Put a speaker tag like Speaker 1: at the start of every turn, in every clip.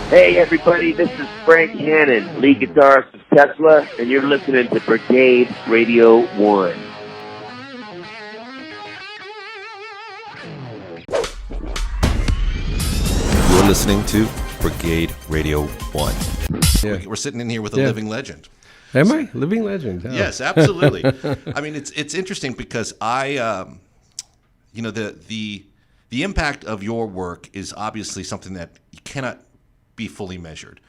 Speaker 1: Hey everybody, this is Frank Hannon, lead guitarist of Tesla, and you're listening to Brigade-Radio-One.
Speaker 2: You're listening to Brigade-Radio-One.
Speaker 3: Yeah.
Speaker 2: We're sitting in here with a living legend.
Speaker 3: Am I? Living legend. Oh.
Speaker 2: Yes, absolutely. I mean, it's interesting because the impact of your work is obviously something that you cannot be fully measured.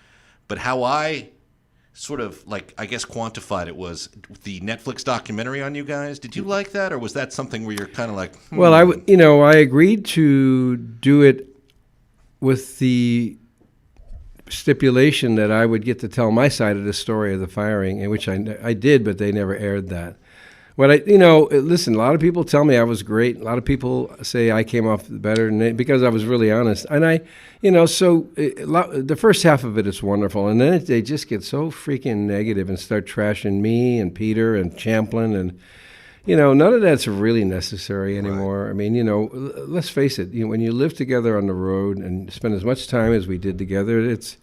Speaker 2: But how I sort of, I guess, quantified it was the Netflix documentary on you guys. Did you like that, or was that something where you're kind of like,
Speaker 3: Well, I agreed to do it with the stipulation that I would get to tell my side of the story of the firing, in which I did, but they never aired that. Listen, a lot of people tell me I was great. A lot of people say I came off better because I was really honest. And the first half of it is wonderful. And then they just get so freaking negative and start trashing me and Peter and Champlin. And, none of that's really necessary anymore. Right. I mean, let's face it. When you live together on the road and spend as much time as we did together, it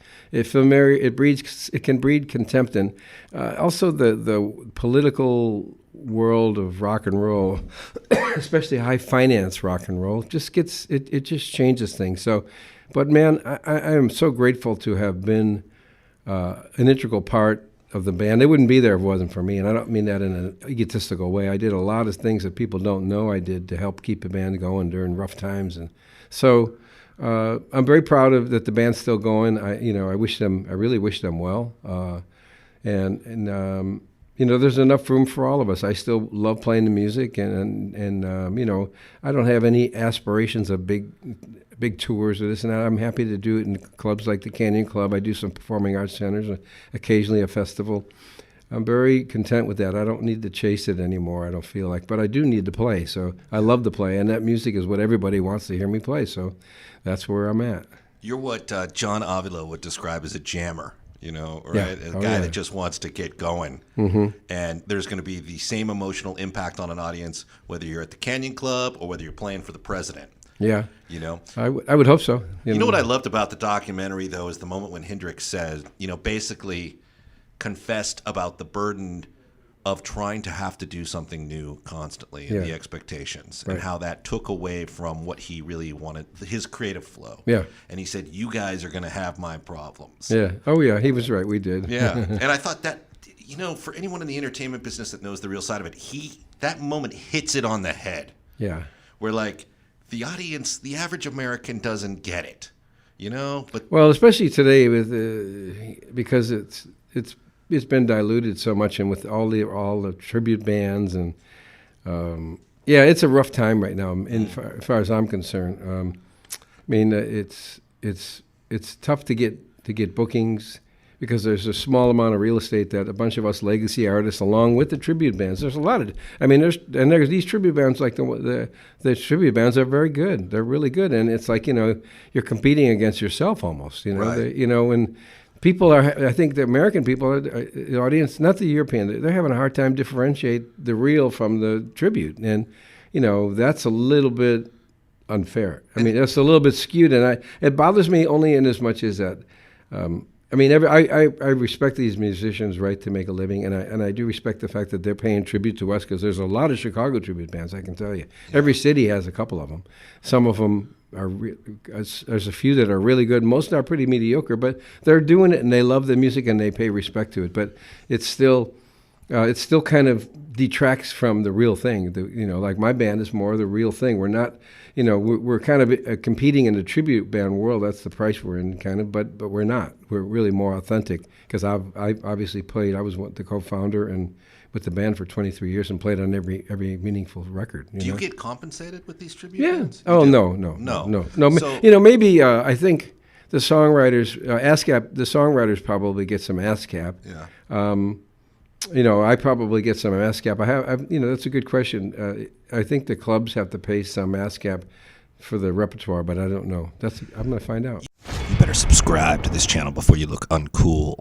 Speaker 3: can breed contempt. And also the political world of rock and roll, especially high finance rock and roll, just changes things. So, but man, I am so grateful to have been an integral part of the band. They wouldn't be there if it wasn't for me, and I don't mean that in an egotistical way. I did a lot of things that people don't know I did to help keep the band going during rough times, and so I'm very proud of that the band's still going. I really wish them well, there's enough room for all of us. I still love playing the music, and I don't have any aspirations of big tours or this and that. I'm happy to do it in clubs like the Canyon Club. I do some performing arts centers, occasionally a festival. I'm very content with that. I don't need to chase it anymore, I don't feel like. But I do need to play, so I love to play, and that music is what everybody wants to hear me play, so that's where I'm at.
Speaker 2: You're what John Avila would describe as a jammer. Right? A guy that just wants to get going. Mm-hmm. And there's going to be the same emotional impact on an audience, whether you're at the Canyon Club or whether you're playing for the president.
Speaker 3: Yeah. I would hope so.
Speaker 2: You know what I loved about the documentary, though, is the moment when Hendrix said, basically confessed about the burden of trying to have to do something new constantly and the expectations, and how that took away from what he really wanted, his creative flow. Yeah. And he said, you guys are going to have my problems.
Speaker 3: Yeah. Oh, yeah. He was right. We did.
Speaker 2: Yeah. And I thought that, for anyone in the entertainment business that knows the real side of it, that moment hits it on the head. Yeah. Where, the audience, the average American doesn't get it, But
Speaker 3: well, especially today because it's been diluted so much, and with all the tribute bands, and it's a rough time right now. As far as I'm concerned, it's tough to get bookings because there's a small amount of real estate that a bunch of us legacy artists, along with the tribute bands, there's a lot of. There's these tribute bands like the tribute bands are very good. They're really good, and it's like you're competing against yourself almost. Right. And people are, I think the American people, the audience, not the European, they're having a hard time differentiate the real from the tribute. And, that's a little bit unfair. That's a little bit skewed. And it bothers me only in as much as that, I respect these musicians' right to make a living, and I do respect the fact that they're paying tribute to us, because there's a lot of Chicago tribute bands, I can tell you. Yeah. Every city has a couple of them. Some of them there's a few that are really good. Most are pretty mediocre, but they're doing it and they love the music and they pay respect to it. But it's still kind of detracts from the real thing. Like my band is more the real thing. We're not, we're kind of competing in the tribute band world. That's the price we're in, kind of. But we're not. We're really more authentic, because I obviously played. I was the co-founder and with the band for 23 years and played on every meaningful record.
Speaker 2: Do you get compensated with these tribute bands?
Speaker 3: Oh, no. So, maybe I think the songwriters, ASCAP, the songwriters probably get some ASCAP. Yeah. I probably get some ASCAP. That's a good question. I think the clubs have to pay some ASCAP for the repertoire, but I don't know. I'm going to find out.
Speaker 2: You better subscribe to this channel before you look uncool.